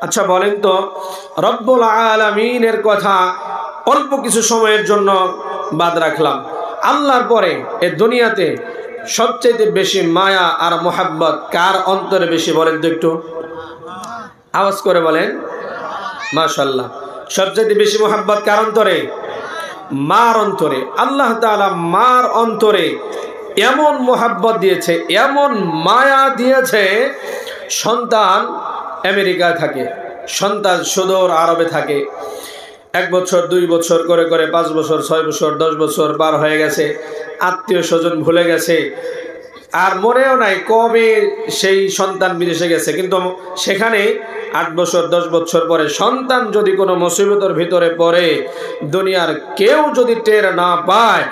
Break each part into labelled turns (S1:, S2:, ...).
S1: আচ্ছা বলেন তো, রব্বুল আলামিনের কথা অল্প কিছু সময়ের জন্য বাদ রাখলাম, আল্লাহর পরে এই দুনিয়াতে সবচেয়ে বেশি মায়া আর মোহাব্বত কার অন্তরে বেশি? বলেন তো একটু, আওয়াজ করে বলেন। মাশাআল্লাহ, সবচেয়ে বেশি মোহাব্বত কার অন্তরে? মার অন্তরে। আল্লাহ তাআলা মার অন্তরে এমন মোহাব্বত দিয়েছে, এমন মায়া দিয়েছে, সন্তান আমেরিকায় থাকে, সন্তান সুদূর আরবে থাকে, 1 বছর 2 বছর করে করে 5 বছর 6 বছর 10 বছর পার হয়ে গেছে, আত্মীয় স্বজন ভুলে গেছে, আর মনেও নাই কবে সেই সন্তান বিদেশে গেছে। কিন্তু সেখানে 8 বছর 10 বছর পরে সন্তান যদি কোনো মুসিবতের ভিতরে পড়ে, দুনিয়ার কেউ যদি টের না পায়,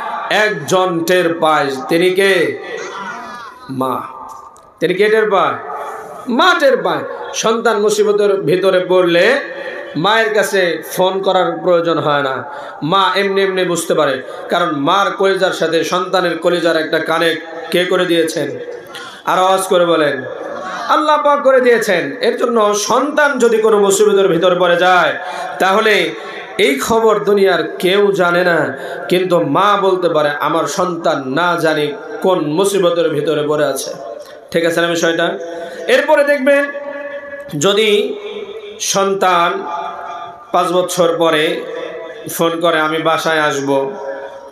S1: একজন টের পায়। তিনি কে? মা। তিনি কে টের পায়? মা টের পায়। সন্তান মুসিবতের ভিতরে পড়লে মায়ের কাছে ফোন করার প্রয়োজন হয় না, মা এমনি এমনি বুঝতে পারে। কারণ মার কলিজার সাথে সন্তানের কলিজার একটা কানেক্ট কে করে দিয়েছেন? আর আওয়াজ করে বলেন, আল্লাহ পাক করে দিয়েছেন। এর জন্য সন্তান যদি কোনো মুসিবতের ভিতরে পড়ে যায়, তাহলে এই খবর দুনিয়ার কেউ জানে না, কিন্তু মা বলতে পারে আমার সন্তান না জানি কোন মুসিবতের ভিতরে পড়ে আছে। ঠিক আছে না বিষয়টা? এরপরে দেখবেন, যদি সন্তান 5 বছর পরে ফোন করে আমি বাসায় আসব,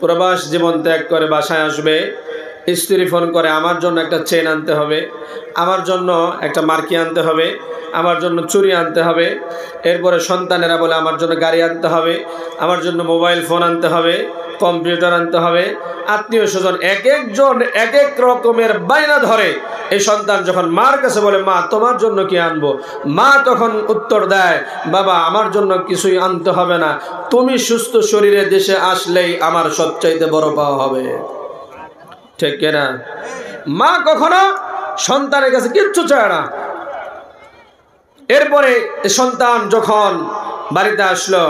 S1: প্রবাস জীবন ত্যাগ করে বাসায় আসবে, স্ত্রী ফোন করে আমার জন্য একটা চেন আনতে হবে, আমার জন্য একটা মার্কি আনতে হবে, আমার জন্য চুড়ি আনতে হবে। এরপরে সন্তানেরা বলে আমার জন্য গাড়ি আনতে হবে, আমার জন্য মোবাইল ফোন আনতে হবে, কম্পিউটার আনতে হবে। আত্মীয় স্বজন এক একজন এক এক রকমের বায়না ধরে। এই সন্তান যখন মার কাছে বলে মা তোমার জন্য কি আনবো, মা তখন উত্তর দেয় বাবা আমার জন্য কিছুই আনতে হবে না, তুমি সুস্থ শরীরে দেশে আসলেই আমার সবচাইতে বড় পাওয়া হবে। ঠিক কিনা? মা কখনো সন্তানের কাছে কিচ্ছু চায় না। এরপরে সন্তান যখন বাড়িতে আসলো,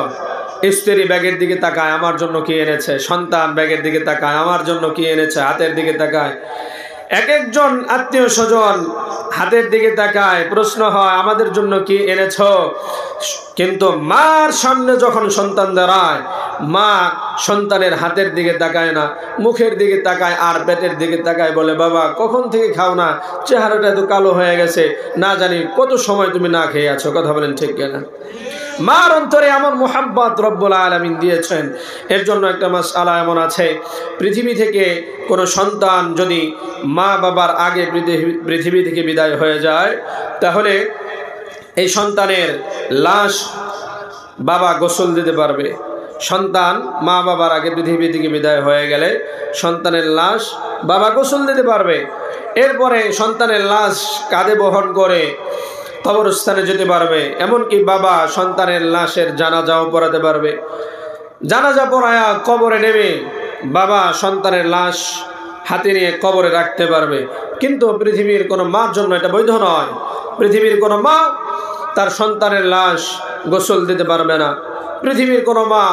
S1: স্ত্রী ব্যাগের দিকে তাকায় আমার জন্য কি এনেছে, সন্তান ব্যাগের দিকে তাকায় আমার জন্য কি এনেছে, হাতের দিকে তাকায়। এক একজন আত্মীয় স্বজন হাতের দিকে তাকায়, প্রশ্ন হয় আমাদের জন্য কি এনেছ। কিন্তু মার সামনে যখন সন্তান দাঁড়ায়, মা সন্তানের হাতের দিকে তাকায় না, মুখের দিকে তাকায় আর পেটের দিকে তাকায়, বলে বাবা কখন থেকে খাও না, চেহারাটা এত কালো হয়ে গেছে, না জানি কত সময় তুমি না খেয়ে আছো। কথা বলেন ঠিক কিনা? মার অন্তরে এমন মুহাব্বত রব্বুল আলামিন দিয়েছেন। এর জন্য একটা মাসআলা এমন আছে, পৃথিবী থেকে কোনো সন্তান যদি মা বাবার আগে পৃথিবী থেকে বিদায় হয়ে যায়, তাহলে এই সন্তানের লাশ বাবা গোসল দিতে পারবে। সন্তান মা বাবার আগে পৃথিবী থেকে বিদায় হয়ে গেলে সন্তানের লাশ বাবা গোসল দিতে পারবে। এরপরে সন্তানের লাশ কাঁধে বহন করে কবরস্থানে যেতে পারবে। এমনকি বাবা সন্তানের লাশের জানাজাও পড়াতে পারবে। জানাজা পড়ায়া কবরে নেমে বাবা সন্তানের লাশ হাতে নিয়ে কবরে রাখতে পারবে। কিন্তু পৃথিবীর কোনো মার জন্য এটা বৈধ নয়। পৃথিবীর কোনো মা তার সন্তানের লাশ গোসল দিতে পারবে না। পৃথিবীর কোনো মা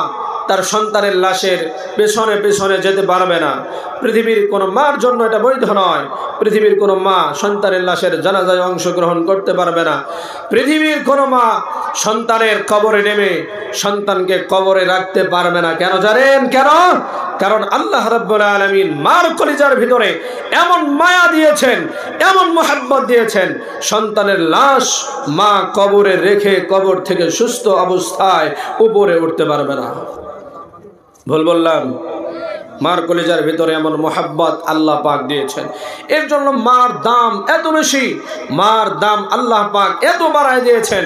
S1: তার সন্তানের লাশের পেছনে পেছনে যেতে পারবে না। পৃথিবীর কোনো মার জন্য এটা বৈধ নয়। পৃথিবীর কোনো মা সন্তানের লাশের জানাজায় অংশগ্রহণ করতে পারবে না। পৃথিবীর কোনো মা সন্তানের কবরে নেমে সন্তানকে কবরে রাখতে পারবে না। কেন জানেন? কেন? কারণ আল্লাহ রাব্বুল আলামিন মার কলিজার ভিতরে এমন মায়া দিয়েছেন, এমন মুহাব্বত দিয়েছেন, সন্তানের লাশ মা কবরে রেখে কবর থেকে সুস্থ অবস্থায় উপরে উঠতে পারবে না। ভুল বললাম? মার কলিজার ভিতরে এমন মুহাব্বত আল্লাহ পাক দিয়েছেন। এর জন্য মার দাম এত বেশি, মার দাম আল্লাহ পাক এত বাড়ায় দিয়েছেন।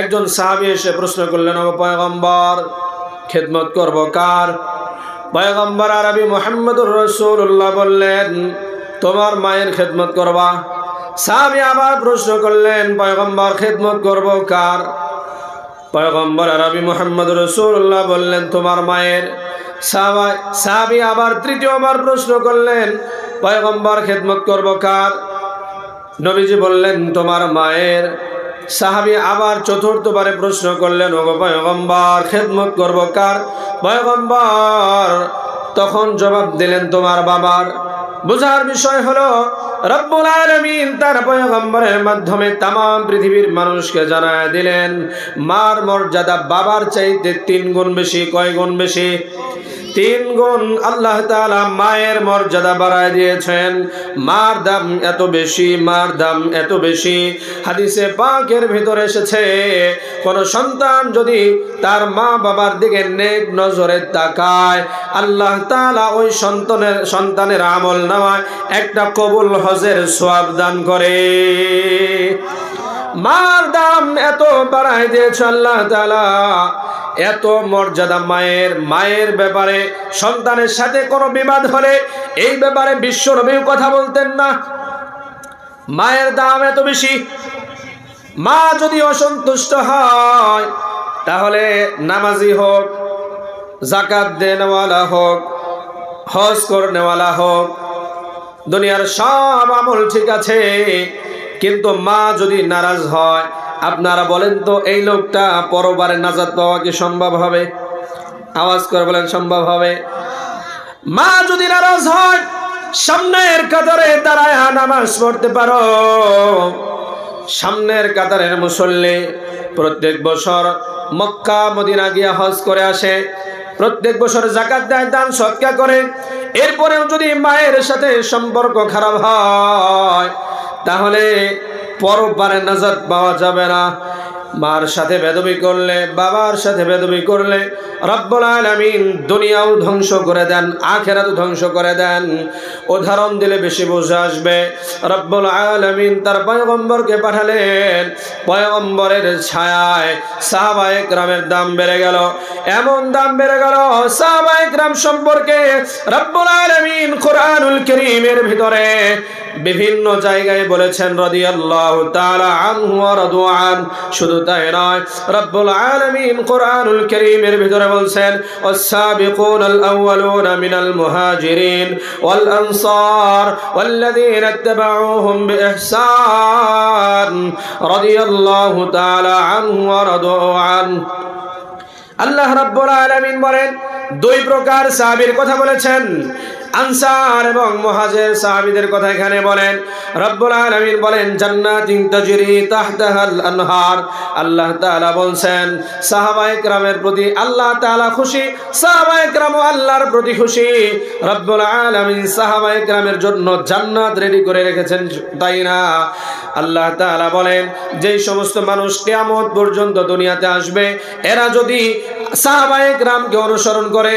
S1: একজন সাহাবী এসে প্রশ্ন করলেন, ও পয়গম্বর, খেদমত করব কার? পয়গম্বর আরবি মুহাম্মদুর রাসূলুল্লাহ বললেন, তোমার মায়ের খেদমত করবা। সাহাবী আবার প্রশ্ন করলেন, পয়গম্বর খেদমত করব কার? পয়গম্বর আরবি মুহাম্মদুর রাসূলুল্লাহ বললেন, তোমার মায়ের। সাহাবী আবার তৃতীয়বার প্রশ্ন করলেন, পয়গম্বর খেদমত করব কার? নবীজি বললেন, তোমার মায়ের। সাহাবী আবার চতুর্থবারে প্রশ্ন করলেন, ওগো পয়গম্বর খেদমত করব কার? পয়গম্বর তখন জবাব দিলেন, তোমার বাবার। বোঝার বিষয় হলো রব্বুল আলামিন তার পয়গম্বরের মাধ্যমে तमाम পৃথিবীর মানুষকে জানায় দিলেন মার মর্যাদা বাবার চাইতে 3 গুণ বেশি। কয় গুণ বেশি? 3 গুণ আল্লাহ তাআলা মায়ের মর্যাদা বাড়ায় দিয়েছেন। মার দাম এত বেশি, মার দাম এত বেশি। হাদিসে পাকের ভিতরে এসেছে কোন সন্তান যদি তার মা বাবার দিকে নেক নজরে তাকায় আল্লাহ তাআলা ওই সন্তানের আমল নামায় একটা কবুল হজের সওয়াব দান করে। মার দাম এত বাড়ায় দিয়েছে আল্লাহ তাআলা, এত মর্যাদা মায়ের। মায়ের ব্যাপারে সন্তানের সাথে কোনো বিবাদ হলে এই ব্যাপারে বিশ্ব নবী কথা বলতেন না। মায়ের দাম এত বেশি। মা যদি অসন্তুষ্ট হয় তাহলে নামাজি হোক, যাকাত দেনেওয়ালা হোক, হজ করনেওয়ালা হোক, দুনিয়ার সব আমল ঠিক আছে, কিন্তু মা যদি নারাজ হয় আপনারা বলেন তো এই লোকটা পরবারে নাজাত পাওয়া কি সম্ভব হবে? আওয়াজ করে বলেন সম্ভব হবে? মা যদি নারাজ হয় সামনের কাতারে দাঁড়ায় নামাজ পড়তে পারো। সামনের কাতারের মুসল্লি প্রত্যেক বছর মক্কা মদিনা গিয়া হজ করে আসে, প্রত্যেক বছর যাকাত দেয়, দান সদকা করে, এরপরেও যদি মায়ের সাথে সম্পর্ক খারাপ হয় তাহলে পরপারে নাজাত পাওয়া যাবে না। মার সাথে বেদবি করলে, বাবার সাথে বেদবি করলে রব্বুল আলামিন দুনিয়াও ধ্বংস করে দেন, আখিরাতও ধ্বংস করে দেন। উদাহরণ দিলে বেশি বুঝে আসবে। রব্বুল আলামিন তার পয়গম্বরকে পাঠালেন, পয়গম্বরের ছায়ায় সাহাবায়ে কেরামের দাম বেড়ে গেল। এমন দাম বেড়ে গেল সাহাবায়ে কেরাম সম্পর্কে রব্বুল আলামিন কোরআনুল কারীমের ভিতরে বিভিন্ন জায়গায় বলেছেন রাদিয়াল্লাহু তাআলা আনহু ওয়া রাদু আন। শুধু তাই নয়, রব্বুল আলামিন কোরআনুল কারীমের ভিতরে বলছেন ওয়াস-সাবিকুনাল আউওয়ালুনা মিনাল মুহাজিরিন ওয়াল আনসার ওয়াল্লাযীনা ইত্তাবাউহুম বিইহসান রাদিয়াল্লাহু তাআলা আনহু ওয়া রাদু আন। আল্লাহ রাব্বুল আলামিন বলেন 2 প্রকার সাহাবীর কথা বলেছেন, আনসার এবং মুহাজির সাহাবীদের কথা এখানে বলেন। রব্বুল আলামিন বলেন জান্নাতিন তাজরি তাহতাহাল আনহার। আল্লাহ তাআলা বলছেন সাহাবায়ে কেরামের প্রতি আল্লাহ তাআলা খুশি, সাহাবায়ে কেরামও আল্লাহর প্রতি খুশি। রব্বুল আলামিন সাহাবায়ে কেরামের জন্য জান্নাত রেডি করে রেখেছেন, তাই না? আল্লাহ তাআলা বলেন যেই সমস্ত মানুষ কিয়ামত পর্যন্ত দুনিয়াতে আসবে এরা যদি সাহাবায়ে কেরামকে অনুসরণ করে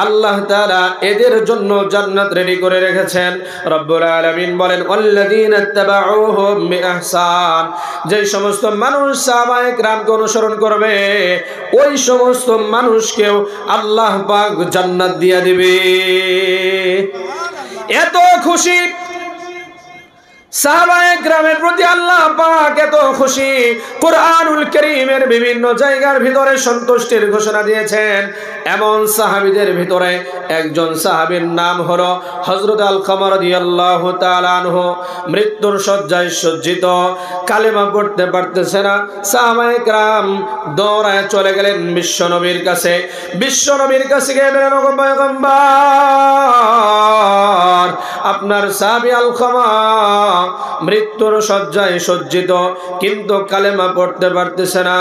S1: আল্লাহ তাআলা এদের জন্য জান্নাত রেডি করে রেখেছেন। রব্বুল আলামিন বলেন ওয়াল্লাযীনা ইত্তাবাউহুম বিইহসান। যেই সমস্ত মানুষ সাহাবায়ে কেরামকে অনুসরণ করবে ওই সমস্ত মানুষকেও আল্লাহ পাক জান্নাত দিয়ে দিবে। এত খুশি সাহাবায়ে কেরামের প্রতি আল্লাহ পাক, এত খুশি। কোরআনুল কারীমের বিভিন্ন জায়গার ভিতরে সন্তুষ্টির ঘোষণা দিয়েছেন। এমন সাহাবীদের ভিতরে একজন সাহাবীর নাম হলো হযরত আলকামা রাদিয়াল্লাহু তাআলা আনহু। মৃত্যুর শয্যায় সজ্জিত, কালেমা পড়তে পারতেছে না। সাহাবায়ে কেরাম দৌড়ায় চলে গেলেন বিশ্বনবীর কাছে। বিশ্বনবীর কাছে গিয়ে বললেন ওগো পয়গম্বর, আপনার সাহাবী আলকামা মৃত্যুর শয্যায় সজ্জিত, কিন্তু কালেমা পড়তে পারতেছে না।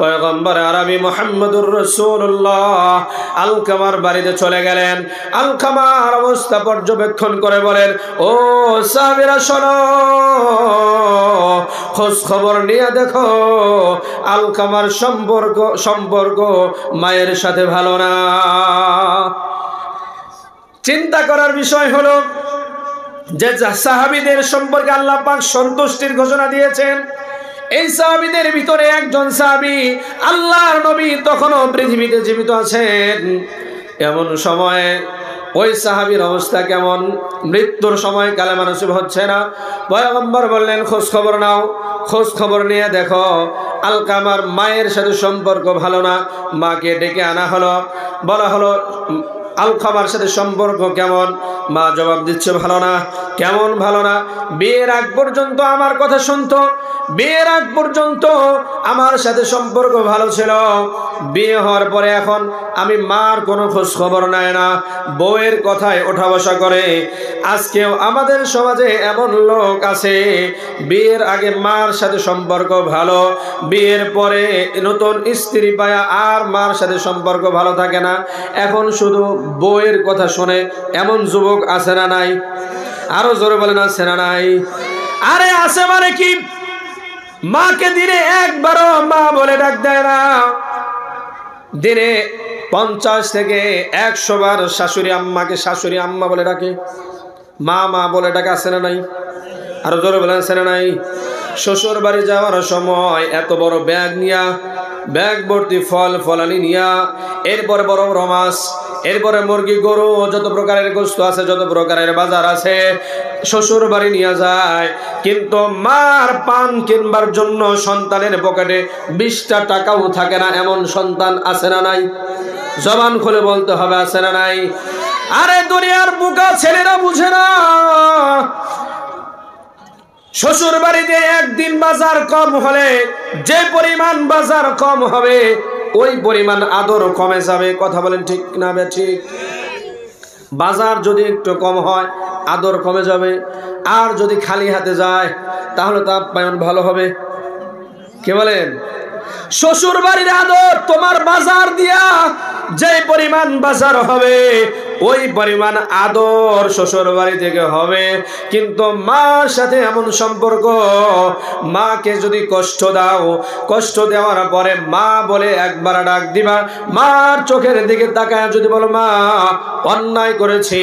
S1: পয়গম্বর আরবি মুহাম্মদুর রাসূলুল্লাহ আলকামার বাড়িতে চলে গেলেন। আলকামার অবস্থা পর্যবেক্ষণ করে বলেন ও সাহাবীরা শোনো, খোঁজ খবর নিয়ে দেখো আলকামার সম্পর্ক মায়ের সাথে ভালো না। চিন্তা করার বিষয় হলো যে সাহাবীদের সম্পর্কে আল্লাহ পাক সন্তুষ্টির ঘোষণা দিয়েছেন। এই সাহাবীদের ভিতরে একজন সাহাবী আল্লাহর নবী তখনও পৃথিবীতে জীবিত আছেন। এমন সময়ে ওই সাহাবীর অবস্থা কেমন? মৃত্যুর সময় কালেমা নসিব হচ্ছে না। পয়গম্বর বললেন খোঁজ খবর নাও, খোঁজ খবর নিয়ে দেখো আলকামার মায়ের সাথে সম্পর্ক ভালো না। মাকে ডেকে আনা হলো, বলা হলো আলকামার সাথে সম্পর্ক কেমন? মা জবাব দিচ্ছে ভালো না। কেমন ভালো না? বিয়ের আগ পর্যন্ত আমার কথা শুনতো, বিয়ের আগ পর্যন্ত আমার সাথে সম্পর্ক ভালো ছিল, বিয়ে হওয়ার পরে এখন আমি মার কোনো খোঁজ খবর নেয় না, বউয়ের কথায় ওঠা বসা করে। আজকেও আমাদের সমাজে এমন লোক আছে, বিয়ের আগে মার সাথে সম্পর্ক ভালো, বিয়ের পরে নতুন স্ত্রী পায়া আর মার সাথে সম্পর্ক ভালো থাকে না, এখন শুধু বউয়ের কথা শোনে। এমন যুবক আছে না নাই? আরো জোরে বলেন আছে না নাই? আরে আছে মানে কি, মাকে দিনে একবারও মা বলে ডাক দেয় না, দিনে 50 থেকে 100 বার শাশুড়ি আম্মাকে শাশুড়ি আম্মা বলে ডাকে, মা মা বলে ডাকে। আছে না নাই? আরো জোরে বলেন আছে না নাই? শ্বশুর বাড়ি যাওয়ার সময় এত বড় ব্যাগ নিয়া, ব্যাগ ভর্তি ফল ফলানি নিয়া, এরপরে বড় বড় মাছ, এরপরে মুরগি গরু যত প্রকারের গোস্ত আছে, যত প্রকারের বাজার আছে, শ্বশুর বাড়ি নিয়ে যায়। কিন্তু মার পান কিনবার জন্য সন্তানের পকেটে 20টা টাকাও থাকে না, এমন সন্তান আছে না নাই? জবান খুলে বলতে হবে আছে না নাই? আরে দুনিয়ার বুকা ছেলেরা বুঝে না, শ্বশুর বাড়িতে একদিন বাজার কম হলে যে পরিমাণ বাজার কম হবে ওই পরিমাণ আদর কমে যাবে। কথা বলেন ঠিক না ঠিক? বাজার যদি একটু কম হয় আদর কমে যাবে, আর যদি খালি হাতে যায় তাহলে তো আপ্যায়ন ভালো হবে। কে বলেন? শ্বশুর বাড়ির আদর তোমার বাজার দিয়া যে পরিমাণ বাজার হবে ওই পরিমাণ আদর শ্বশুর বাড়ি থেকে হবে। কিন্তু মার সাথে এমন সম্পর্ক, মাকে যদি কষ্ট দাও, কষ্ট দেওয়ার পরে মা বলে একবার ডাক দিবা, মার চোখের দিকে তাকায় যদি বলো মা অন্যায় করেছি,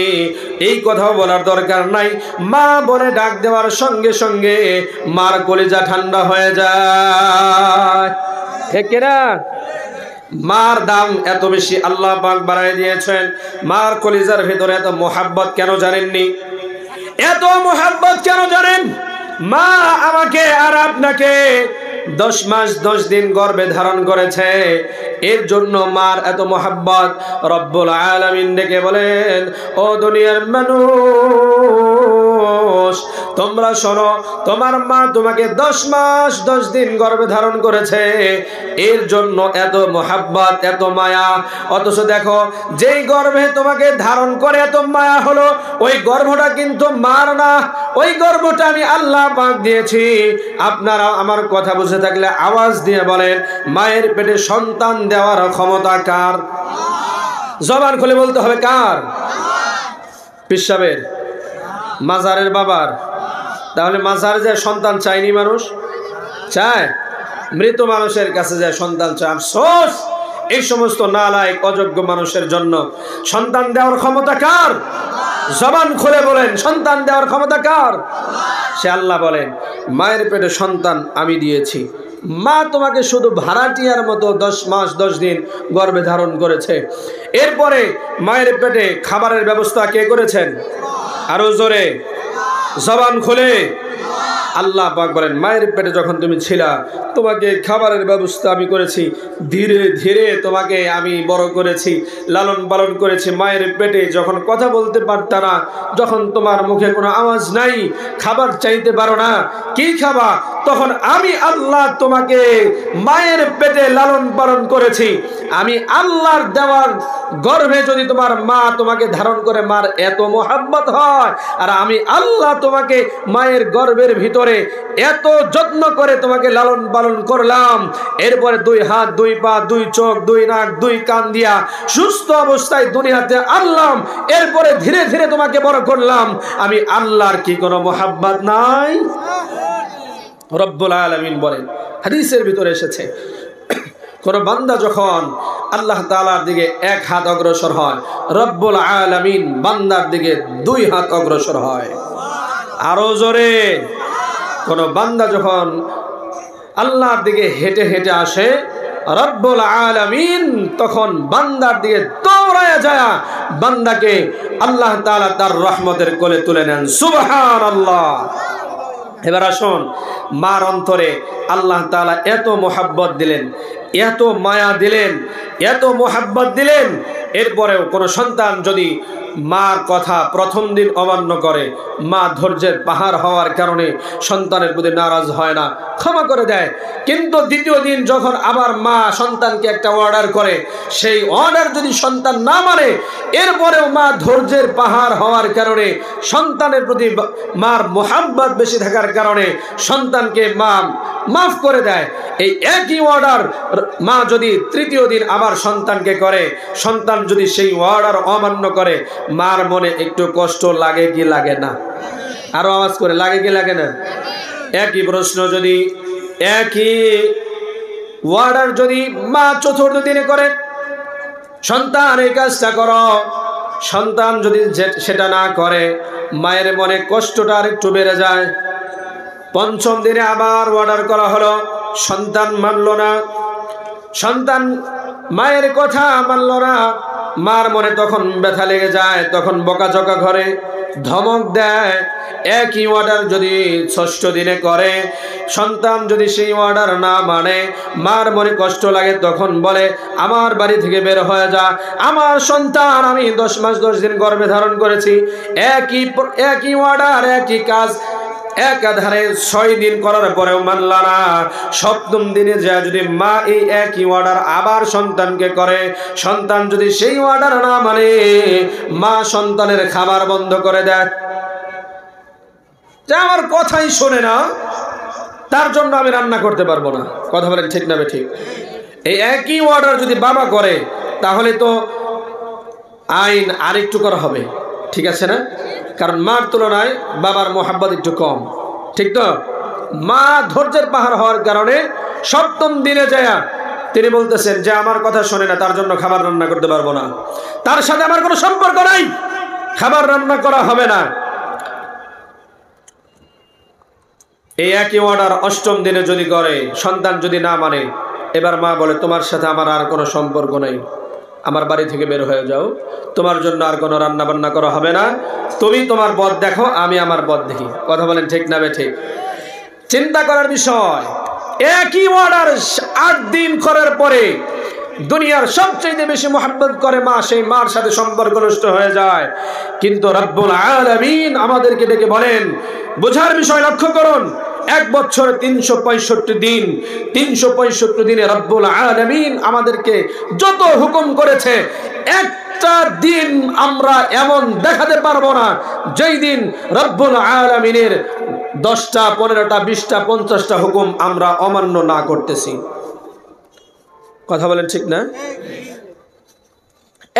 S1: এই কথাও বলার দরকার নাই, মা বলে ডাক দেওয়ার সঙ্গে সঙ্গে মার কলিজা ঠান্ডা হয়ে যায়। ঠিক না? মার দাম এত বেশি আল্লাহ পাক বাড়ায় দিয়েছেন। মার কলিজার ভিতরে এত মোহাব্বত কেন জানেননি? এত মোহাব্বত কেন জানেন? মা আমাকে আর আপনাকে 10 মাস 10 দিন গর্ভে ধারণ করেছে, এর জন্য মার এত মোহাব্বত। রব্বুল আলামিন ডেকে বলেন, ও দুনিয়ার মানুষ তোমরা শোনো, তোমার মা তোমাকে 10 মাস 10 দিন গর্ভে ধারণ করেছে, এর জন্য এত মোহাব্বত, এত মায়া। অথচ দেখো যেই গর্ভে তোমাকে ধারণ করে এত মায়া হলো, ওই গর্ভটা কিন্তু মার না, ওই গর্ভটা আমি আল্লাহ পাক দিয়েছি। আপনারা আমার কথা বুঝে থাকলে আওয়াজ দিয়ে বলেন, মায়ের পেটে সন্তান দেওয়ার ক্ষমতা কার? জবান খুলে বলতে হবে কার? পিসাবের? মাজারের বাবার? তাহলে মাজারে যায় সন্তান চায়নি মানুষ? চায়? মৃত মানুষের কাছে যায় সন্তান চায়। আফসোস এই সমস্ত নালায়েক অযোগ্য মানুষের জন্য। সন্তান দেওয়ার ক্ষমতা কার? জবান খুলে বলেন, সন্তান দেওয়ার ক্ষমতা কার? সে আল্লাহ বলেন, মায়ের পেটে সন্তান আমি দিয়েছি। মা তোমাকে শুধু ভাড়াটিয়ার মতো 10 মাস 10 দিন গর্ভে ধারণ করেছে। এরপরে মায়ের পেটে খাবারের ব্যবস্থা কে করেছেন? আরো জোরে জবান খুলে। আল্লাহ পাক বলেন, মায়ের পেটে যখন তুমি ছিলা তোমাকে খাবারের ব্যবস্থা আমি করেছি, ধীরে ধীরে তোমাকে আমি বড় করেছি, লালন পালন করেছি। মায়ের পেটে যখন কথা বলতে পারতা না, যখন তোমার মুখে কোনো আওয়াজ নাই, খাবার চাইতে পারো না, কি খাবা, তখন আমি আল্লাহ তোমাকে মায়ের পেটে লালন পালন করেছি। আমি আল্লাহর দেওয়ার গর্ভে যদি তোমার মা তোমাকে ধারণ করে, মার এত মোহাব্বত হয়, আর আমি আল্লাহ তোমাকে মায়ের গর্ভের ভিতরে এত যত্ন করে তোমাকে লালন পালন করলাম। এরপরে 2 হাত 2 পা 2 চোখ 2 নাক 2 কান দিয়া সুস্থ অবস্থায় দুনিয়াতে আনলাম। এরপরে ধীরে ধীরে তোমাকে বড় করলাম। আমি আল্লাহর কি কোনো মোহাব্বত নাই? রব্বুল আলামিন বলেন, হাদিসের ভিতরে এসেছে, কোন বান্দা যখন আল্লাহ তাআলার দিকে 1 হাত অগ্রসর হয়, রব্বুল আলামিন বান্দার দিকে 2 হাত অগ্রসর হয়। আরো জোরে। কোন বান্দা যখন আল্লাহর দিকে হেঁটে হেঁটে আসে, রব্বুল আলামিন তখন বান্দার দিকে দৌড়ায়া যায়, বান্দাকে আল্লাহ তাআলা তার রহমতের কোলে তুলে নেন। সুবহানাল্লাহ। এবার আসুন, মার অন্তরে আল্লাহ তাআলা এত মোহাব্বত দিলেন, এত মায়া দিলেন, এত মোহাব্বত দিলেন, এরপরেও কোনো সন্তান যদি মার কথা প্রথম দিন অমান্য করে, মা ধৈর্যের পাহাড় হওয়ার কারণে সন্তানের প্রতি নারাজ হয় না, ক্ষমা করে দেয়। কিন্তু দ্বিতীয় দিন যখন আবার মা সন্তানকে একটা অর্ডার করে, সেই অর্ডার যদি সন্তান না মানে, এরপরেও মা ধৈর্যের পাহাড় হওয়ার কারণে, সন্তানের প্রতি মার মোহাব্বত বেশি থাকার কারণে সন্তানকে মা মাফ করে দেয়। এই একই অর্ডার মা যদি তৃতীয় দিন আবার সন্তানকে করে, সন্তান যদি সেই অর্ডার অমান্য করে, মার মনে একটু কষ্ট লাগে কি লাগে না? আরো আওয়াজ করে, লাগে কি লাগে না? একই প্রশ্ন যদি, একই অর্ডার যদি মা চতুর্থ দিনে করে, সন্তান এই কাজটা করো, সন্তান যদি সেটা না করে, মায়ের মনে কষ্টটা আর একটু বেড়ে যায়। পঞ্চম দিনে আবার অর্ডার করা হলো, সন্তান মানল না, সন্তান মায়ের কথা মানল না, মার মনে তখন ব্যথা লেগে যায়, তখন বকাঝকা করে, ধমক দেয়। একই অর্ডার যদি ষষ্ঠ দিনে করে, সন্তান যদি সেই অর্ডার না মানে, মার মনে কষ্ট লাগে, তখন বলে আমার বাড়ি থেকে বের হয়ে যা, আমার সন্তান আমি 10 মাস 10 দিন গর্ভে ধারণ করেছি। একই অর্ডার, একই কাজ একাধারে 6 দিন করার পরেও মানল না। সপ্তম দিনে যায় যদি মা এই একই অর্ডার আবার সন্তানকে করে, সন্তান যদি সেই অর্ডার না মানে, মা সন্তানের খাবার বন্ধ করে দেয়, যে আমার কথাই শোনে না, তার জন্য আমি রান্না করতে পারবো না। কথা বলেন ঠিক না ঠিক? এই একই অর্ডার যদি বাবা করে, তাহলে তো আইন আরেকটু করা হবে, ঠিক আছে না? কারণ মার তুলনায় বাবার মোহাব্বত একটু কম, ঠিক তো? মা ধৈর্যের পাহাড় হওয়ার কারণে সপ্তম দিনে যায় তিনি বলতেছেন যে আমার কথা শোনে না, তার জন্য খাবার রান্না করতে পারবো না, তার সাথে আমার কোনো সম্পর্ক নাই, খাবার রান্না করা হবে না। এই একই অর্ডার অষ্টম দিনে যদি করে, সন্তান যদি না মানে, এবার মা বলে তোমার সাথে আমার আর কোনো সম্পর্ক নাই, আমার বাড়ি থেকে বের হয়ে যাও, তোমার জন্য আর কোনো রান্না বান্না করা হবে না, তুমি তোমার পথ দেখো, আমি আমার পথ দেখি। কথা বলেন ঠিক না ঠিক? চিন্তা করার বিষয়। একই অর্ডার 8 দিন করার পরে দুনিয়ার সবচেয়ে বেশি মোহাব্বত করে মা, সেই মার সাথে সম্পর্ক নষ্ট হয়ে যায়। কিন্তু রব্বুল আলামিন আমাদেরকে ডেকে বলেন, বোঝার বিষয় লক্ষ্য করুন, 1 বছরে 365 দিন, 365 দিনে রব্বুল আলামিন আমাদেরকে যত হুকুম করেছে, একটা দিন আমরা এমন দেখাতে পারবো না যেই দিন রব্বুল আলামিনের 10টা 15টা 20টা 50টা হুকুম আমরা অমান্য না করতেছি। কথা বলেন ঠিক না?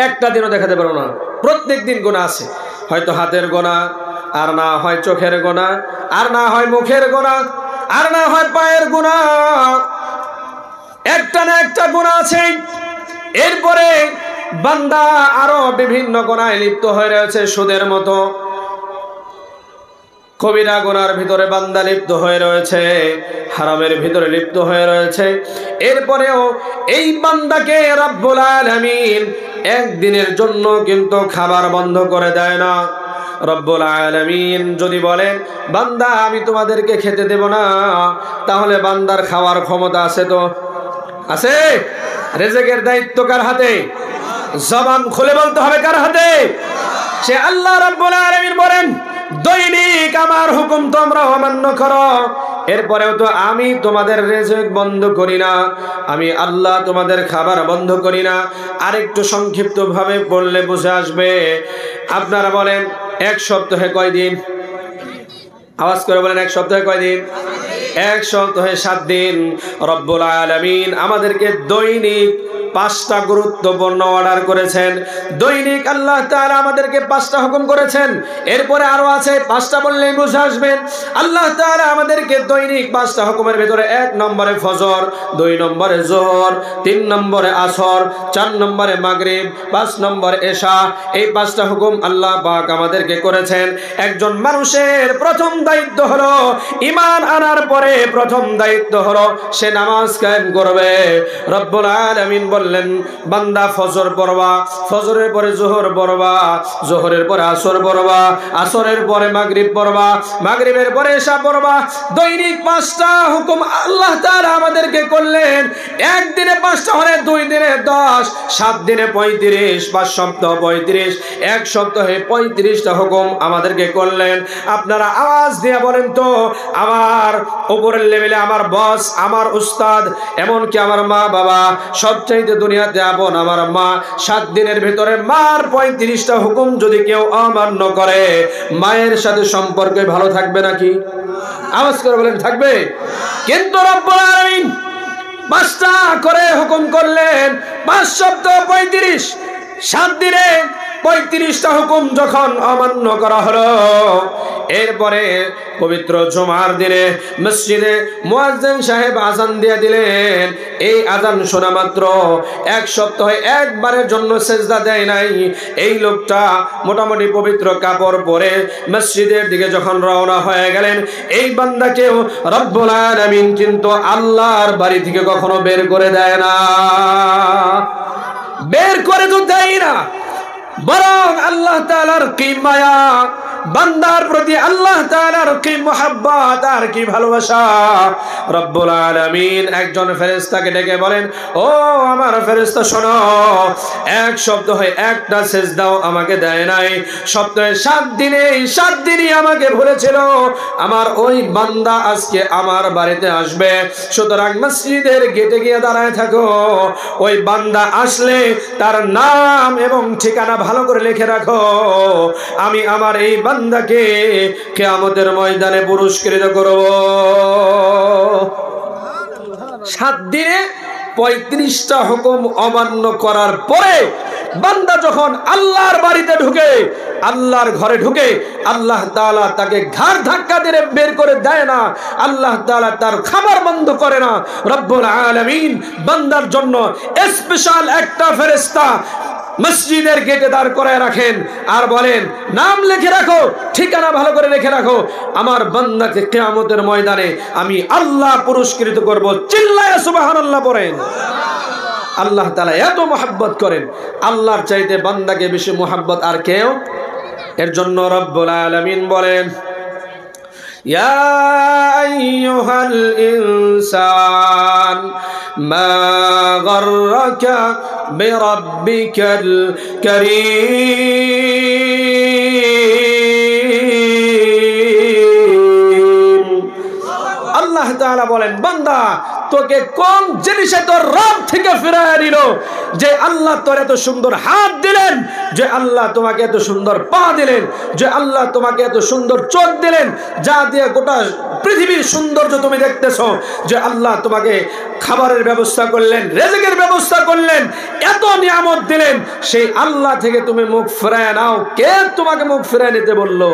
S1: একটা দিনও দেখাতে পারবো না। প্রত্যেক দিন গুনাহ আছে, হয়তো হাতের গুনাহ, আর না হয় চোখের গুনাহ, আর না হয় মুখের গুনাহ, আর না হয় পায়ের গুনাহ, একটা না একটা গুনাহ আছে। এরপরে বান্দা আরো বিভিন্ন গুনাহে লিপ্ত হয়ে রয়েছে, সুদের মতো কবিরা গুনার ভিতরে বান্দা লিপ্ত হয়ে রয়েছে, হারামের ভিতরে লিপ্ত হয়ে রয়েছে। এরপরেও এই বান্দাকে রব্বুল আলামিন একদিনের জন্য কিন্তু খাবার বন্ধ করে দেয় না। রব্বুল আলামিন যদি বলেন বান্দা আমি তোমাদেরকে খেতে দেব না, তাহলে বান্দার খাওয়ার ক্ষমতা আছে তো? আছে? রিজিকের দায়িত্ব কার হাতে? জবান খুলে বলতে হবে কার হাতে? সে আল্লাহ রব্বুল আলামিন বলেন দৈনিক আমার হুকুম তোমরা অমান্য করো, এরপরেও তো আমি তোমাদের রিজিক বন্ধ করি না, আমি আল্লাহ তোমাদের খাবার বন্ধ করি না। আরেকটু সংক্ষিপ্ত ভাবে বললে বুঝে আসবে। আপনারা বলেন 1 সপ্তাহে কয় দিন? আওয়াজ করে বলেন 1 সপ্তাহে কয় দিন? 1 সপ্তাহে 7 দিন। রব্বুল আলামিন আমাদেরকে দৈনিক 5টা গুরুত্বপূর্ণ অর্ডার করেছেন। দৈনিক আল্লাহ তাআলা আমাদেরকে 5টা হুকুম করেছেন। এরপরে আরো আছে, 5টা বললেই বুঝে আসবেন। আল্লাহ তাআলা আমাদেরকে দৈনিক 5টা হুকুমের ভিতরে 1 নম্বরে ফজর, 2 নম্বরে যোহর, 3 নম্বরে আসর, 4 নম্বরে মাগরিব, 5 নম্বরে এশা, এই 5টা হুকুম আল্লাহ পাক আমাদেরকে করেছেন। একজন মানুষের প্রথম দায়িত্ব হলো, ঈমান আনার পরে প্রথম দায়িত্ব হলো সে নামাজ কায়েম করবে। রব্বুল আলামিন বললেন, বান্দা ফজর পড়বা, ফজরের পরে জোহর পড়বা, জোহরের পরে আসর পড়বা, আসরের পরে মাগরিব পড়বা, মাগরিবের পরে এশা পড়বা। দৈনিক 5টা হুকুম আল্লাহ তাআলা আমাদেরকে করলেন। একদিনে 5টা হলে 2 দিনে 10, 7 দিনে 35, 5 সপ্তাহ 35, এক সপ্তাহে 35টা হুকুম আমাদেরকে করলেন। আপনারা আওয়াজ দিয়ে বলেন তো, আমার উপরের লেভেলে আমার বস, আমার উস্তাদ, এমনকি আমার মা বাবা, সবচাইতে দুনিয়াতে আপন আমার মা, 7 দিনের ভিতরে মার 35টা হুকুম যদি কেউ অমান্য করে, মায়ের সাথে সম্পর্কে ভালো থাকবে নাকি? আওয়াজ করে বলেন, থাকবে? কিন্তু রব্বুল আলামিন 5টা করে হুকুম করলেন, 5 সপ্তাহ 35, 7 দিনে 35টা হুকুম যখন অমান্য করা হলো, এরপরে পবিত্র জুমার দিনে মসজিদে মুয়াজ্জিন সাহেব আজান দিয়ে দিলেন। এই আজান শোনা মাত্র 1 সপ্তাহে একবারের জন্য সেজদা দেয় নাই। এই লোকটা মোটামুটি পবিত্র কাপড় পরে মসজিদের দিকে যখন রওনা হয়ে গেলেন, এই বান্দাকেও রব্বুল আলামিন কিন্তু আল্লাহর বাড়ি থেকে কখনো বের করে দেয় না, বের করে তো দেয় না, বরং আল্লাহ তাআলার কি মায়া, বান্দার প্রতি আল্লাহ তাআলার কি মহব্বত আর কি ভালোবাসা। রব্বুল আলামিন একজন ফেরেশতাকে ডেকে বলেন, ও আমার ফেরেশতা শোনো, 1 সপ্তাহে একটা সেজদাও আমাকে দেয় নাই, সপ্তাহে 7 দিনই আমাকে ভুলেছিল। আমার ওই বান্দা আজকে আমার বাড়িতে আসবে, সুতরাং মসজিদের গেটে গিয়ে দাঁড়ায় থাকো। ওই বান্দা আসলে তার নাম এবং ঠিকানা ভালো করে লিখে রাখো। আমি আমার এই বান্দাকে কিয়ামতের ময়দানে পুরস্কৃত করব। 7 দিনে 35টা হুকুম অমান্য করার পরে বান্দা যখন আল্লাহর বাড়িতে ঢুকে, আল্লাহর ঘরে ঢুকে, আল্লাহ তাআলা তাকে ঘাড় ধাক্কা দিয়ে বের করে দেয় না, আল্লাহ তাআলা তার খাবার বন্ধ করে না। রব্বুল আলামিন বান্দার জন্য স্পেশাল একটা ফেরেশতা মসজিদের গেটে দাঁড় করায় রাখেন আর বলেন, নাম লিখে রাখো, ঠিকানা ভালো করে লিখে রাখো, আমার বান্দাকে কিয়ামতের ময়দানে আমি আল্লাহ পুরস্কৃত করব। চিল্লায়া সুবহানাল্লাহ পড়েন। আল্লাহ তাআলা এত মহব্বত করেন, আল্লাহর চাইতে বান্দাকে বেশি মহব্বত আর কেউ? এর জন্য রব্বুল আলামিন বলেন, ইয়া আইয়ুহাল ইনসান মা গাররাকা বিরাব্বিকাল কারীম। আল্লাহ তাআলা বলেন, বান্দা তোকে কোন জিনিসে তোর রব থেকে ফিরাইয়া দিল? যে আল্লাহ তোর এত সুন্দর হাত দিলেন, যে আল্লাহ তোমাকে এত সুন্দর পা দিলেন, যে আল্লাহ তোমাকে এত সুন্দর চোখ দিলেন, যা দিয়ে গোটা পৃথিবীর সৌন্দর্য তুমি দেখতেছো, যে আল্লাহ তোমাকে খাবারের ব্যবস্থা করলেন, রিজিকের ব্যবস্থা করলেন, এত নিয়ামত দিলেন, সেই আল্লাহ থেকে তুমি মুখ ফিরায় নাও। কে তোমাকে মুখ ফিরায় নিতে বললো?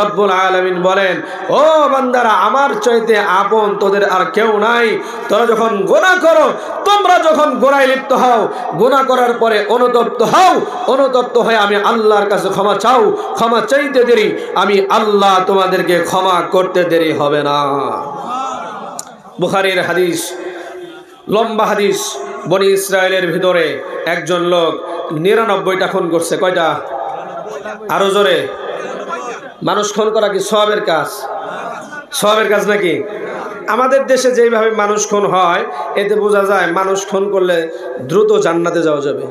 S1: রব্বুল আলামিন বলেন, ও বান্দারা, আমার চাইতে আপন তোদের আর কেউ নাই। তোরা যখন গুনাহ করো, তোমরা যখন গুনাহে লিপ্ত হও, গুনাহ করার পরে অনুতপ্ত হও, অনুতপ্ত হয়ে আমি আল্লাহর কাছে ক্ষমা চাও, ক্ষমা চাইতে দেরি, আমি আল্লাহ তোমাদেরকে ক্ষমা করতে দেরি হবে না। বুখারীর হাদিস, লম্বা হাদিস। বনি ইসরায়েলের ভিতরে একজন লোক 99টা খুন করছে। কয়টা? আরো জোরে। মানুষ খুন করা কি সওয়াবের কাজ? সওয়াবের কাজ নাকি? আমাদের দেশে যেভাবে মানুষ খুন হয়, এতে বোঝা যায় মানুষ খুন করলে দ্রুত জান্নাতে যাওয়া যাবে।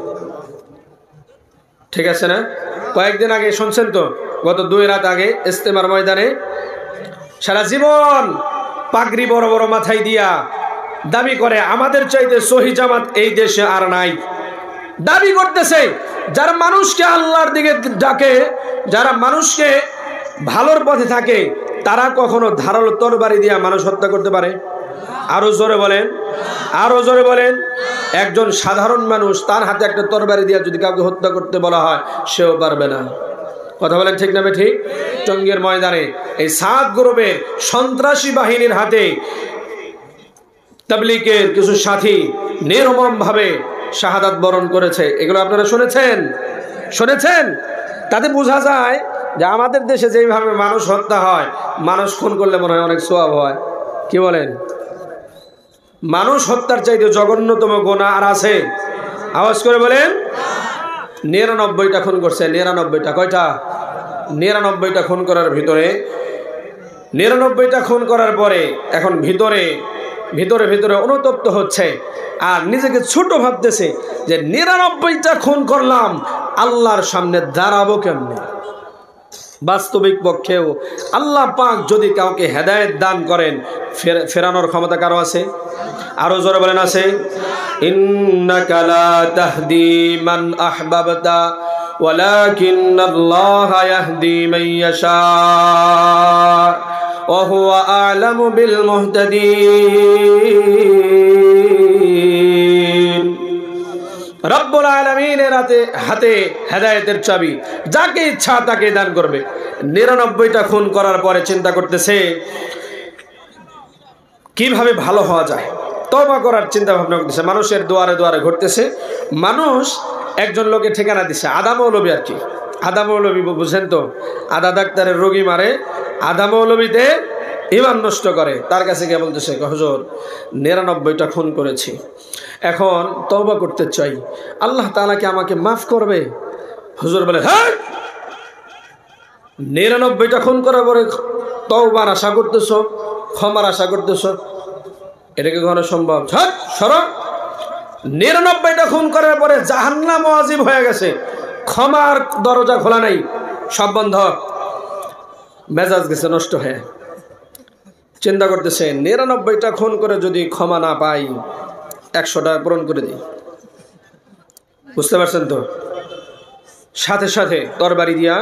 S1: ঠিক আছে না? কয়েকদিন আগে শুনছেন তো, গত 2 রাত আগে ইস্তেমার ময়দানে সারা জীবন পাগড়ি বড় বড় মাথায় দিয়া দাবি করে আমাদের চাইতে সহি জামাত এই দেশে আর নাই। দাবি করতেছে যারা মানুষকে আল্লাহর দিকে ডাকে, যারা মানুষকে ভালোর পথে থাকে, তারা কখনো ধারালো তরবারি দিয়া মানুষ হত্যা করতে পারে? আরো জোরে বলেন, আরো জোরে বলেন। একজন সাধারণ মানুষ তার হাতে একটা তরবারি দিয়া যদি কাউকে হত্যা করতে বলা হয়, সেও পারবে না। কথা বলেন ঠিক না ঠিক? টঙ্গীর ময়দানে এই 7 গ্রুপের সন্ত্রাসী বাহিনীর হাতে তাবলীগের কিছু সাথী নির্মম ভাবে শাহাদাত বরণ করেছে। এগুলো আপনারা শুনেছেন? শুনেছেন? তাতে বোঝা যায় যে আমাদের দেশে যেভাবে মানুষ হত্যা হয়, মানুষ খুন করলে মনে হয় অনেক সওয়াব হয়। কি বলেন? মানুষ হত্যার চাইতে জঘন্যতম গুনাহ আর আছে? আওয়াজ করে বলেন 99টা খুন করছে। 99টা কয়টা? 99টা খুন করার ভিতরে 99টা খুন করার পরে এখন ভিতরে ভিতরে ভিতরে অনুতপ্ত হচ্ছে আর নিজেকে ছোট ভাবতেছে যে 99টা খুন করলাম, আল্লাহর সামনে দাঁড়াবো কেমনে। বাস্তবিক পক্ষেও আল্লাহ পাক যদি কাউকে হেদায়েত দান করেন, ফেরানোর ক্ষমতা কারো আছে? আরো জোরে বলেন আছে? ইন্নাকা লা তাহদি মান আহবাবতা ওয়ালাকিন্নাল্লাহা ইয়াহদি মান ইয়াশা ওয়া হুয়া আ'লামু বিল মুহতাদিন। রব্বুল আলামিনের হাতে হেদায়েতের চাবি, যাকে ইচ্ছা তাকে দান করবে। 99টা খুন করার পরে চিন্তা করতেছে কিভাবে ভালো হওয়া যায়, তওবা করার চিন্তা ভাবনা করতেছে। মানুষের দুয়ারে দুয়ারে ঘুরতেছে। মানুষ একজন লোকে ঠিকানা দিচ্ছে, আদা মৌলবী আর কি। আদা মৌলবী বুঝেন তো, আদা ডাক্তারের রোগী মারে, আদা মৌলবীতে ইমান নষ্ট করে। তার কাছে গিয়ে বলতেছে, হুজুর 99টা খুন করেছি, এখন তওবা করতে চাই, আল্লাহ তাআলা কি আমাকে মাফ করবে? হুজুর বলে, হ্যাঁ, 99টা খুন করার পরে তওবার আশা করতেছ, ক্ষমার আশা করতেছ, এটা কি কখনো সম্ভব? সরো, 99টা খুন করার পরে জাহান্নাম ওয়াজিব হয়ে গেছে, ক্ষমার দরজা খোলা নাই, সব বন্ধ। মেজাজ গেছে নষ্ট হয়ে। চিন্তা করতেছে 99টা খুন করে যদি ক্ষমা না পাই, 100টা পূরণ করে দিই। বুঝতে পারছেন তো? সাথে সাথে তরবারি দিয়া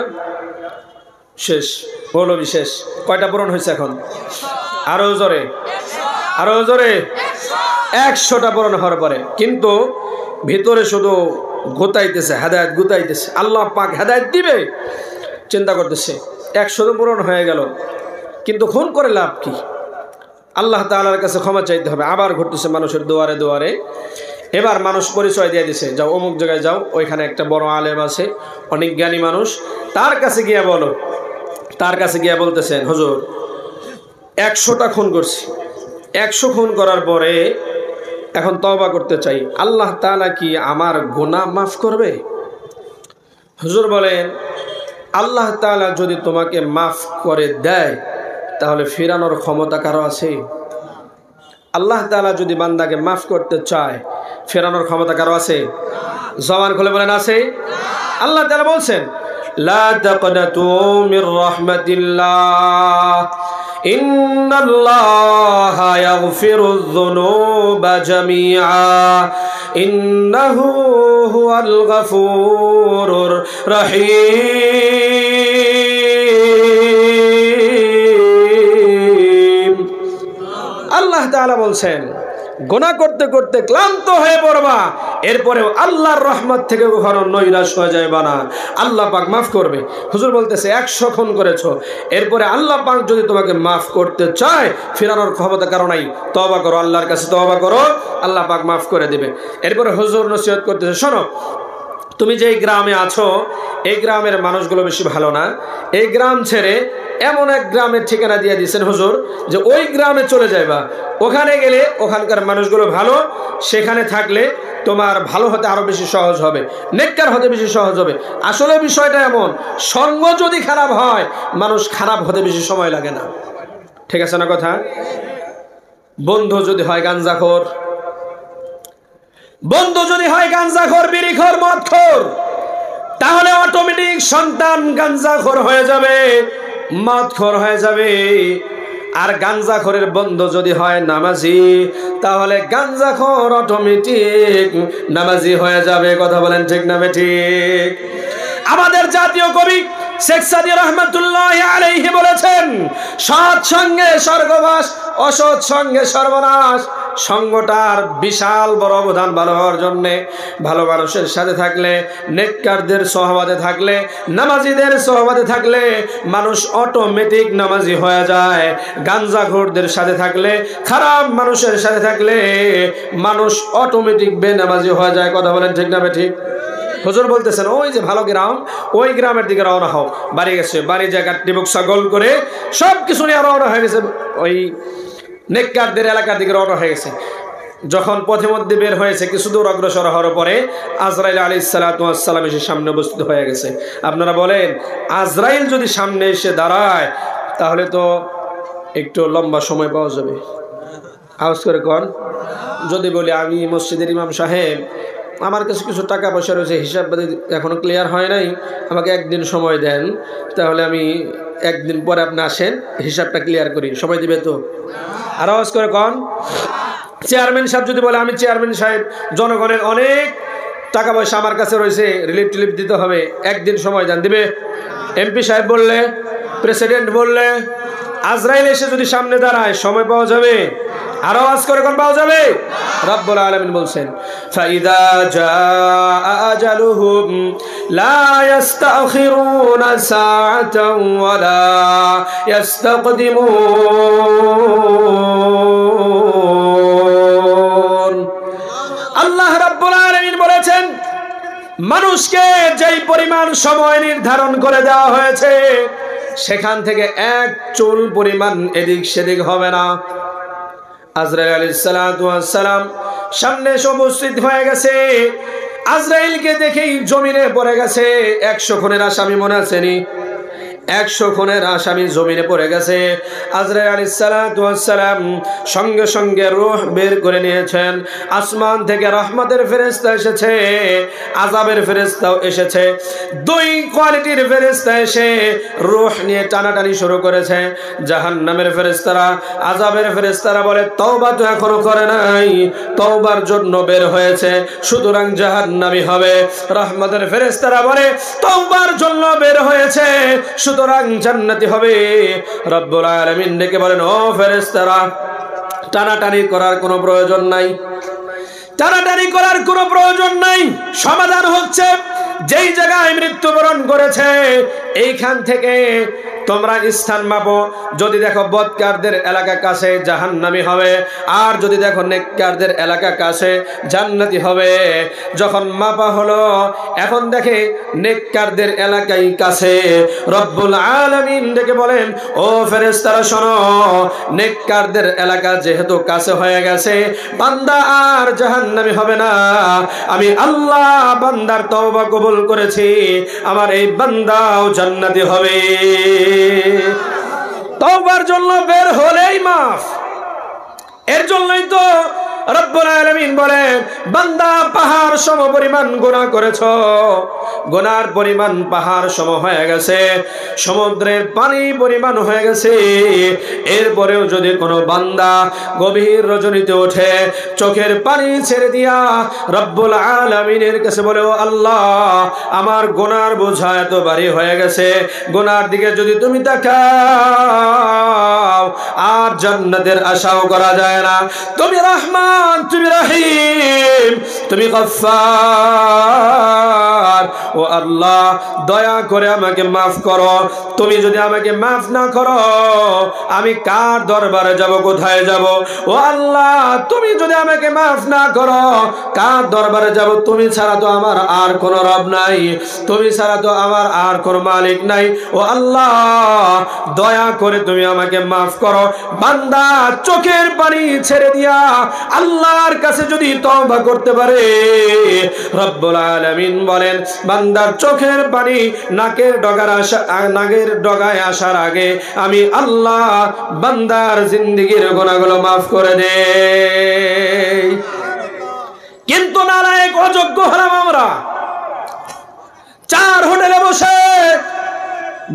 S1: শেষ, মৌলবী শেষ। কয়টা পূরণ হয়েছে এখন? আরো জোরে, আরো জোরে। 100টা পূরণ হওয়ার পরে কিন্তু ভিতরে শুধু গোতাইতেছে, হেদায়েত গোতাইতেছে। আল্লাহ পাক হেদায়েত দিবে চিন্তা করতেছে। 100 পূরণ হয়ে গেল, কিন্তু খুন করে লাভ কি? আল্লাহ তাআলার কাছে ক্ষমা চাইতে হবে। আবার ঘুরতেছে মানুষের দুয়ারে দুয়ারে। এবার মানুষ পরিচয় দিয়ে দিছে, যাও অমুক জায়গায় যাও, ওইখানে একটা বড় আলেম আছে, অনেক জ্ঞানী মানুষ, তার কাছে গিয়ে বলো। তার কাছে গিয়ে বলতেছেন, হুজুর 100টা খুন করছি, 100 খুন করার পরে এখন তওবা করতে চাই, আল্লাহ তাআলা কি আমার গুনাহ মাফ করবে? হুজুর বলেন, আল্লাহ তাআলা যদি তোমাকে মাফ করে দেয় তাহলে ফেরানোর ক্ষমতা কারো আছে? আল্লাহ তাআলা যদি বান্দাকে মাফ করতে চায়, ফেরানোর ক্ষমতা কারো আছে? জবান খুলে বলেন আছে? আল্লাহ তাআলা বলছেন, লা তাকনাতু মির রাহমাতিল্লাহ ইন্নাল্লাহা ইয়াগফিরুয যুনুবা জামিআ ইন্নাহু হুয়াল গফুরুর রহিম। আল্লাহ তাআলা বলছেন, গুনাহ করতে করতে ক্লান্ত হয়ে পড়বা, এরপরেও আল্লাহর রহমত থেকে কখনো নৈরাশ হয়ে যাবে না, আল্লাহ পাক মাফ করবে। হুজুর বলতেছে 100 খুন করেছো, এরপরে আল্লাহ পাক যদি তোমাকে মাফ করতে চায়, ফেরানোর ক্ষমতা কারো নাই, তওবা করো, আল্লাহর কাছে তওবা করো, আল্লাহ পাক মাফ করে দিবে। এরপরে হুজুর নসিহত করতেছে, শোনো, তুমি যেই গ্রামে আছো এই গ্রামের মানুষগুলো বেশি ভালো না, এই গ্রাম ছেড়ে এমন এক গ্রামের ঠিকানা দিয়ে দিয়েছেন হুজুর যে ওই গ্রামে চলে যাইবা, ওখানে গেলে ওখানকার মানুষগুলো ভালো, সেখানে থাকলে তোমার ভালো হতে আরো বেশি সহজ হবে, নেককার হতে বেশি সহজ হবে। আসলে বিষয়টা এমন, সঙ্গ যদি খারাপ হয় মানুষ খারাপ হতে বেশি সময় লাগে না। ঠিক আছে না কথা? বন্ধু যদি হয় গাঞ্জাখোর, বন্ধু যদি হয় গাঞ্জাখোর, বিড়িখোর, মদখোর, তাহলে অটোমেটিক সন্তান গাঞ্জাখোর হয়ে যাবে, মদখোর হয়ে যাবে। আর গাঞ্জাখোরের বন্ধু যদি হয় নামাজি, তাহলে গাঞ্জাখোর অটোমেটিক নামাজি হয়ে যাবে। কথা বলেন ঠিক না ঠিক? আমাদের জাতীয় কবি শেখ সাদী রহমাতুল্লাহ আলাইহি বলেছেন, সৎ সঙ্গে স্বর্গবাস, অসৎ সঙ্গে সর্বনাশ। সঙ্গটার বিশাল বড় অবদান ভালো হওয়ার জন্যে। ভালো মানুষের সাথে থাকলে, নেককারদের সহবাদে থাকলে, নামাজিদের সহবাদে থাকলে মানুষ অটোমেটিক নামাজি হয়ে যায়। গাঞ্জাখোরদের সাথে থাকলে, খারাপ মানুষের সাথে থাকলে মানুষ অটোমেটিক বেনামাজি হয়ে যায়। কথা বলেন ঠিক না ঠিক? হুজুর বলতেছেন, ওই যে ভালো গ্রাম, ওই গ্রামের দিকে রওনা হও। বাড়ি গেছে, বাড়ি জায়গা টিবুকসা গোল করে সব কিছু নিয়ে রওনা হয়ে গেছে, ওই নেককারদের এলাকার দিকে রওনা হয়ে গেছে। যখন পথে মধ্যে বের হয়েছে, কিছু দূর অগ্রসর হওয়ার পরে আজরাইল আলাইহিস সালাতু ওয়াস সালাম এসে সামনে উপস্থিত হয়ে গেছে। আপনারা বলেন, আজরাইল যদি সামনে এসে দাঁড়ায় তাহলে তো একটু লম্বা সময় পাওয়া যাবে। আওয়াজ করে কোন। যদি বলি আমি মসজিদের ইমাম সাহেব, আমার কাছে কিছু টাকা পয়সা রয়েছে, হিসাব এখনো ক্লিয়ার হয় নাই, আমাকে একদিন সময় দেন, তাহলে আমি একদিন পরে আপনি আসেন, হিসাবটা ক্লিয়ার করি, সময় দিবে তো? আর আওয়াজ করে কোন। চেয়ারম্যান সাহেব যদি বলে, আমি চেয়ারম্যান সাহেব, জনগণের অনেক টাকা পয়সা আমার কাছে রয়েছে, রিলিফ টিলিফ দিতে হবে, একদিন সময় দেন, দিবে? এমপি সাহেব বললে, প্রেসিডেন্ট বললে, আজরাইল এসে যদি সামনে দাঁড়ায় সময় পাওয়া যাবে? আর আওয়াজ করে কোন পাওয়া যাবে? রব্বুল আলামিন বলছেন, ফাইদা জাআ আজালুহুম লা ইস্তাখিরুনা সাআতান ওয়া লা ইস্তাকদিমুন। আল্লাহ রাব্বুল আলামিন বলেছেন, মানুষকে যেই পরিমাণ সময় নির্ধারণ করে দেওয়া হয়েছে সেখান থেকে এক চুল পরিমাণ এদিক সেদিক হবে না। আজরাইল আলাইহিস সালাতু ওয়াস সালাম সামনে এসে উপস্থিত হয়ে গেছে। আজরাইলকে দেখেই জমিনে পড়ে গেছে। 100 খুনের আসামি মনে আছেনি? 100 খুনের আসামি জমিনে পড়ে গেছে। আজরাইল আলাইহিস সালাতু ওয়াস সালাম সঙ্গে সঙ্গে রূহ বের করে নিয়েছেন। আসমান থেকে রহমতের ফেরেশতা এসেছে, আযাবের ফেরেশতাও এসেছে। দুই কোয়ালিটির ফেরেশতা এসে রূহ নিয়ে টানাটানি শুরু করেছে। জাহান্নামের ফেরেশতারা, আযাবের ফেরেশতারা বলে, তওবা তো এখনো করে নাই, তওবার জন্য বের হয়েছে, সুতরাং জাহান্নামী হবে। রহমতের ফেরেশতারা বলে, তওবার জন্য বের হয়েছে, সুতরাং জান্নাতি হবে। রব্বুল আলামিন ডেকে বলেন, ও ফেরেশতারা, টানাটানি করার কোনো প্রয়োজন নাই, টানাটানি করার কোনো প্রয়োজন নাই। সমাধান হচ্ছে, যেই জায়গায় মৃত্যুবরণ করেছে এইখান থেকে তোমরা স্থান মাপো। যদি দেখো বদকারদের এলাকা কাছে, জাহান্নামী হবে, আর যদি দেখো নেককারদের এলাকা কাছে, জান্নাতি হবে। যখন মাপা হলো, এখন দেখে নেককারদের এলাকায় কাছে। রব্বুল আলামিন ডেকে বলেন, ও ফেরেশতারা শোনো, নেককারদের এলাকা যেহেতু কাছে হয়ে গেছে, বান্দা আর জাহান্নামী হবে না। আমি আল্লাহ বান্দার তওবা কবুল করেছি, আমার এই বান্দাও জান্নাতি হবে। তওবার জন্য বের হলেই মাফ। এর জন্যই তো রব্বুল আলামিন বলেন, বান্দা পাহাড় সম পরিমাণ গুনাহ করেছো, গুনার পরিমাণ পাহাড় সম হয়ে গেছে, সমুদ্রের পানি পরিমাণ হয়ে গেছে। এরপরেও যদি কোনো বান্দা গভীর রজনীতে ওঠে, চোখের পানি ছেড়ে দিয়া রব্বুল আলামিনের কাছে বলে, ও আল্লাহ, আমার গুনার বোঝা এত ভারী হয়ে গেছে, গুনার দিকে যদি তুমি তাকাও আর জান্নাতের আশাও করা যায় না। তুমি রহমান, তুমি রহিম, তুমি গফফার। ও আল্লাহ, দয়া করে আমাকে মাফ করো। তুমি যদি আমাকে মাফ না করো, আমি কার দরবারে যাব, কোথায় যাব? ও আল্লাহ, তুমি যদি আমাকে মাফ না করো, কার দরবারে যাব? তুমি ছাড়া তো আমার আর কোনো রব নাই, তুমি ছাড়া তো আমার আর কোনো মালিক নাই। ও আল্লাহ, দয়া করে তুমি আমাকে মাফ করো। বান্দা চোখের পানি ছেড়ে দিয়া আল্লাহর কাছে যদি তওবা করতে পারে, রব্বুল আলামিন বলেন, বান্দার চোখের পানি নাকের ডগায় আসার আগে আমি আল্লাহ বান্দার জিন্দেগীর গুনাহগুলো মাফ করে দেই। কিন্তু নালায়েক অযোগ্য হলাম আমরা। 4 হোটেলে বসে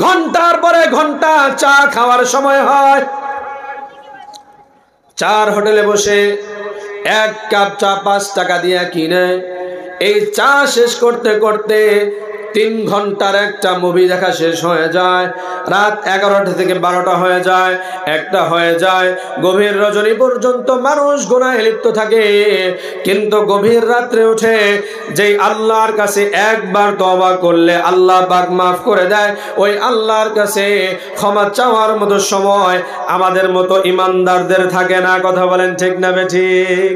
S1: ঘন্টার পরে ঘন্টা চা খাওয়ার সময় হয়, 4 হোটেলে বসে 1 কাপ চা 5 টাকা দিয়ে কিনে, এই চা শেষ করতে করতে 3 ঘন্টার একটা মুভি দেখা শেষ হয়ে যায়। রাত 11টা থেকে 12টা হয়ে যায়, 1টা হয়ে যায়। গভীর রজনী পর্যন্ত মানুষ গুনাহে লিপ্ত থাকে। কিন্তু গভীর রাত্রে উঠে যেই আল্লাহর কাছে একবার তওবা করলে আল্লাহ পাক মাফ করে দেয়, ওই আল্লাহর কাছে ক্ষমা চাওয়ার মতো সময় আমাদের মতো ইমানদারদের থাকে না। কথা বলেন ঠিক না বেঠিক?